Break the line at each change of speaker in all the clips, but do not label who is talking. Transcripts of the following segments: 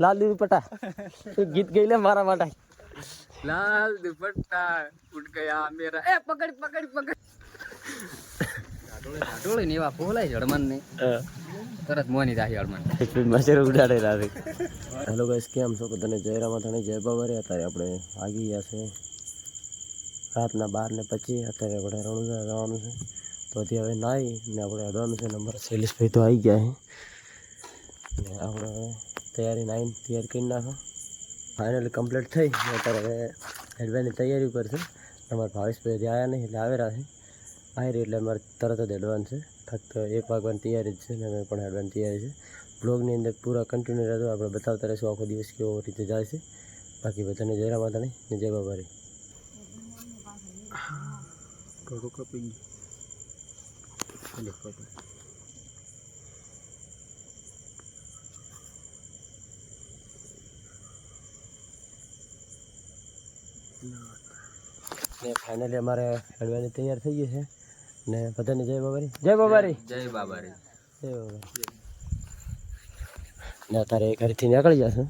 લાલ દુપટ્ટા ગીત ગઈ લે મારા માટે
लाल दुपट्टा उठ गया मेरा ए पकड़ पकड़ पकड़ ढाटोळे ને એવા ફોલાય જડમન ને તરત મોની જાય જડમન
મસેરો ઉડાડે રાવે હેલો ગાઈસ કેમ છો બધાને જય રામાધણી જય બાબારી અત્યારે આપણે આવી ગયા છે રાતના 12:25 અત્યારે આપણે રણુજા જવાનું છે તો હજી હવે નાઈ ને આપણે અડવાનું છે નંબર શૈલેષભાઈ તો આવી ગયા છે ને આપણે તૈયારી નાઈને તૈયાર કરી નાખો ફાઇનલી કમ્પ્લીટ થઈ અત્યારે હવે હેડવાની તૈયારી ઉપર છે અમારા ભાવેશભાઈ હજી આવ્યા નહીં એટલે આવેલા છે આવી રહી એટલે અમારે તરત જ હેડવાનું છે ફક્ત 1 વાગવાની તૈયારી જ છે ને અમે પણ હેડવાની તૈયારી છે બ્લોગની અંદર પૂરા કન્ટિન્યુ રહેતો આપણે બતાવતા રહીશું આખો દિવસ કેવો રીતે જાય છે બાકી બધાને જય રામાધણી ને જય બાબારી થોડું કપી ને ફાઇનલી અમારે હેડવાની તૈયાર થઈ ગઈ છે ને બધાને જય બાબારી જય બાબારી
જય બાબારી
જય બાબારી ને અત્યારે ઘરેથી નીકળી જશે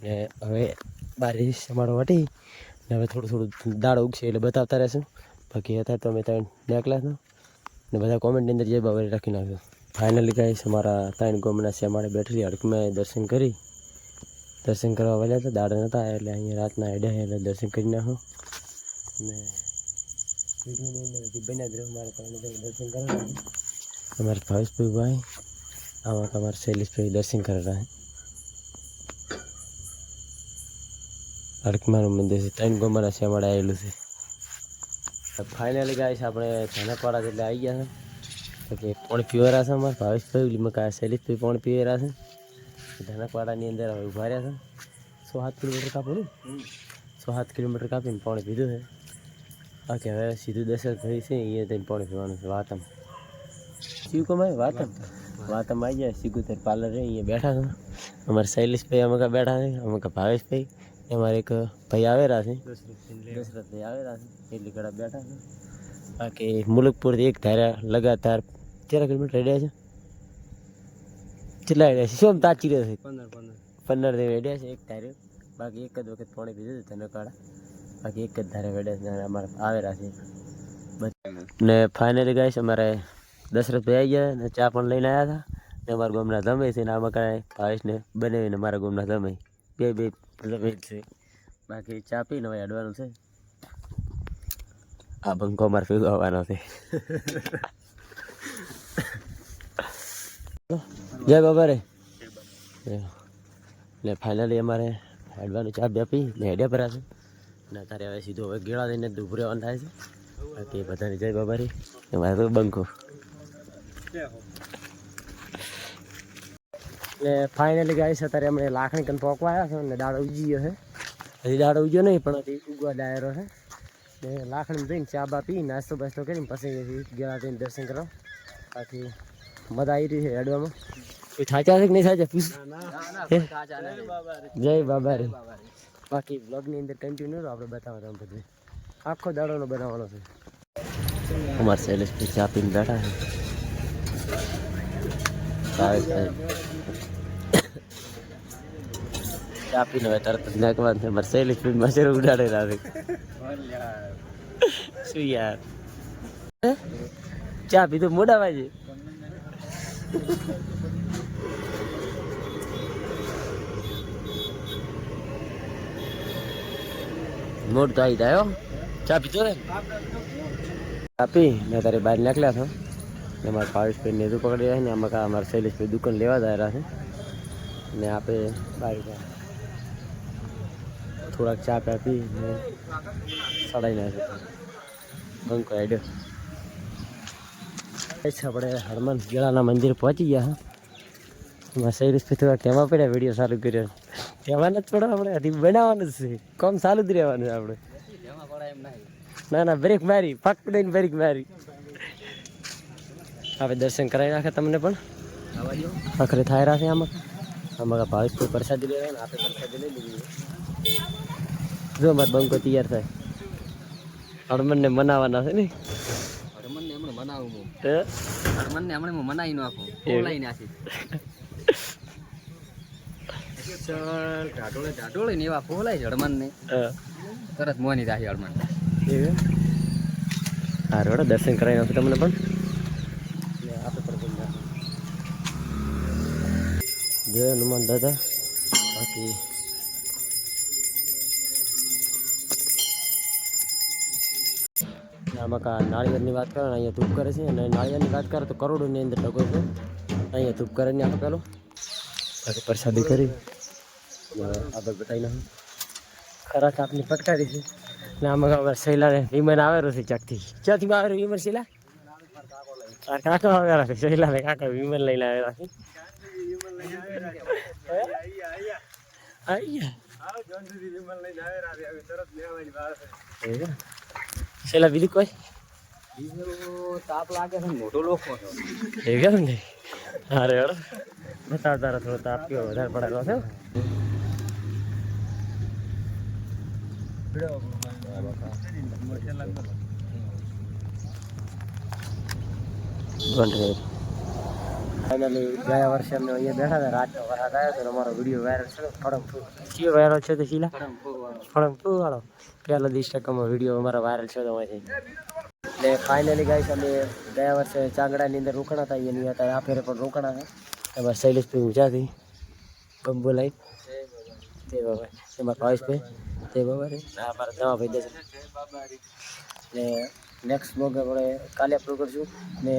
ને હવે બારીશ અમારો વટી ને હવે થોડું દાળ ઉગશે એટલે બતાવતા રહેશું બાકી અત્યારે તો અમે ત્યાં નીકળ્યા છો ને બધા કોમેન્ટની અંદર જય બાબારી રાખી નાખ્યો ફાઇનલી ગાઈસ અમારા 3 ગામના છે અમારે બેઠી હડકમાં દર્શન કરવા વાળ્યા હતા દાળ નહોતા એટલે અહીંયા રાતના હેડ્યા એટલે દર્શન કરી નાખો ને વિડીયોની અંદર હજી બન્યા જ રહ્યો મારે ત્રણ દર્શન કરવા અમારે ભાવેશભાઈ ભાઈ આમાં તમારે શૈલેષભાઈ દર્શન કરેલા હડકમાનું મંદિર છે 3 ગામના છે અમારે આવેલું છે ફાઇનલી ગાઈસ આપણે ધનકવાડા એટલે આવી ગયા છે કે પાણી પીવરા છે અમારે ભાવેશભાઈ મકા શૈલેષભાઈ પાણી પીવરા છે ધનકવાડાની અંદર હવે ઉભા રહ્યા છે 107 કિલોમીટર કાપવું 107 કિલોમીટર કાપીને પાણી પીધું છે બાકી હવે સીધું દશરથભાઈ છે અહીંયા થઈને પાણી પીવાનું છે વાતમ શિવ કમાય વાતમ આવી જાય સિગુતર પાર્લર છે અહીંયા બેઠા છે અમારે શૈલેષભાઈ અમકા બેઠા છે અમકા ભાવેશભાઈ અમારે એક ભાઈ આવેલા છે દશરથભાઈ આવેલા છે એટલી ઘડા બેઠા છે બાકી મુલકપુરથી એક ધારા લગાતાર 13 કિલોમીટર રેડ્યા છે કેટલા હેડ્યા છે શું તાચી રહ્યા છે 15 હેડ્યા છે એક ધારે બાકી એક જ વખત પાણી પીધું હતું ધનકવાડા બાકી એક જ ધારે હેડ્યા છે અમારે આવેલા છે ને ફાઇનલી ગાઈસ અમારે દશરથભાઈ આવી ગયા ને ચા પણ લઈને આવ્યા હતા ને અમારા ગામના ધમે છે ને આમાં કાંઈ ભાવેશને બનાવીને મારા ગામના ધમે બે ધમે છે બાકી ચા પીને હવે અડવાનું છે આ બંકો અમારે ભેગો આવવાનો છે જય બાબા રે ને ફાઇનલી અમારે હેડવાનું ચા બે પી ને હેડ્યા ભરા છે ને અત્યારે હવે સીધો હવે ગેળા દઈને ઉભું રહેવાનું થાય છે બાકી બધાને જય બાબારી અમારે તો બંકો એટલે ફાઇનલી ગાઈસ અત્યારે અમે લાખણી કન પોકવા આવ્યા છે ને દાડો ઉગી ગયો છે હજી દાડો ઉગ્યો નહીં પણ હજી ઉગવા ડાયરો છે ને લાખણી જઈને ચા બા પી નાસ્તો બાસ્તો કરીને પછી ગેળા જઈને દર્શન કરો બાકી મજા આવી રહી છે હેડવામાં કોઈ થાચા છે કે નહીં થાચા પૂછ જય બાબા રે બાકી બ્લોગની અંદર કન્ટિન્યુ આપણે બતાવવા તમે બધું આખો દાડોનો બનાવવાનો છે અમારે શૈલેષભાઈ ચા પીને બેઠા છે ચા પીને હવે તરત જ નાખવાનું છે મારે શૈલેષભાઈ મસેરો ઉડાડે રાવે શું યાર ચા પીધું મોડા વાજે મોડ તો આવી જાય ચા પીધો ને આપી ને તારે બહાર નીકળ્યા છો ને અમારા ભાવેશભાઈ નેતું પકડી રહ્યા ને આમાં અમારા શૈલેષભાઈ દુકાન લેવા જાય છે ને આપણે બહાર થોડાક ચા પી ને સડાઈ નાખ્યો બંકો આઈડ્યો આપણે હનુમાન ગેળાના મંદિર પહોંચી ગયા એમાં શૈલેષભાઈ થોડા કહેવા પડ્યા વિડીયો ચાલુ કર્યો કહેવાના જ પડે આપણે હજી બનાવવાનું જ છે કામ ચાલુ જ રહેવાનું છે આપણે ના બ્રેક મારી ફક્ત દઈને બ્રેક મારી આપણે દર્શન કરાવી નાખે તમને પણ આખરે થાય રાખે આમાં ભાવેશભાઈ પ્રસાદી લેવાય ને આપણે પ્રસાદી લઈ લીધી જો મારે બંકો તૈયાર થાય હનુમાનને મનાવવાના છે ને
હનુમાનને હમણાં મનાવું હનુમાનને હમણાં મનાવી નાખું લઈ નાખી ઢાઢોળે ને એવા ફોલાય જળમાન ને તરત મોની રાહી જળમાન
સારું હેડો દર્શન કરાવી નાખું તમને પણ આપણે પણ જય હનુમાન દાદા. બાકી આમાં નાળિયેરની વાત કરે ને અહીંયા ધૂપ કરે છે, અને નાળિયેરની વાત કરે તો કરોડોની અંદર ટકો છે. અહીંયા ધૂપ કરે ને આપણે પેલો બાકી પ્રસાદી કરી આગળ બતાવી નાખું. ખરા કાપની ફટકારી છે ને આમાં હવે શૈલાને વિમાન આવેલું છે ચાકથી. ક્યાંથી આવેલું વિમાન શૈલા? કાકો આવેલા છે શૈલાને, કાકા વિમાન લઈને આવેલા છે. શૈલા બીજું કોઈ
તાપ લાગે છે મોટો લોકો
એ કેમ નહીં? અરે હેડો બતાવ તારા થોડો તાપ કેવો વધારે પડેલો છે. ફાઇનલી ગયા વર્ષે અમે અહીંયા બેઠા હતા, રાતનો વરસાદ આવ્યો હતો, અમારો વિડીયો વાયરલ છે. કયો વાયરલ છે તો શીલા ફળંગપુ વાળો પહેલો દિવસ ટકામાં વિડીયો અમારો વાયરલ છે તો અહીંથી. એટલે ફાઇનલી ગાઈસ અમે ગયા વર્ષે ચાંગડાની અંદર રોકાણા હતા, એની હતા આ ફેરે પણ રોકાણા હતા. એમાં શૈલેષભાઈ ઊંચાથી બંબુ લાઈ તે બાબા, એમાં ભાવેશભાઈ તે બાબા રે અમારા નવા ભાઈ દર્શન. ને નેક્સ્ટ બ્લોગ આપણે કાલે અપલોડ કરશું. ને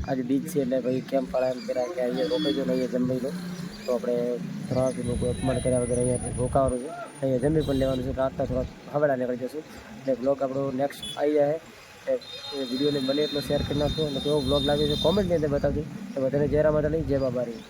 આજે બીજ છે એટલે ભાઈ કેમ્પ વાળા એમ કર્યા કે અહીંયા રોકાઈ જો ને અહીંયા જમી લો, તો આપણે પ્રવાસી લોકો અપમાન કર્યા વગર અહીંયા રોકાવાનું છે, અહીંયા જમી પણ લેવાનું છે. રાતના થોડાક હવેડા નીકળી જશું એટલે બ્લોગ આપણો નેક્સ્ટ આવી જાય. વિડીયોને બને એટલો શેર કરી નાખજો અને કેવો બ્લોગ લાગે છે કોમેન્ટની અંદર બતાવજો. તો બધાને જય રામ માતા, જય બાબારી.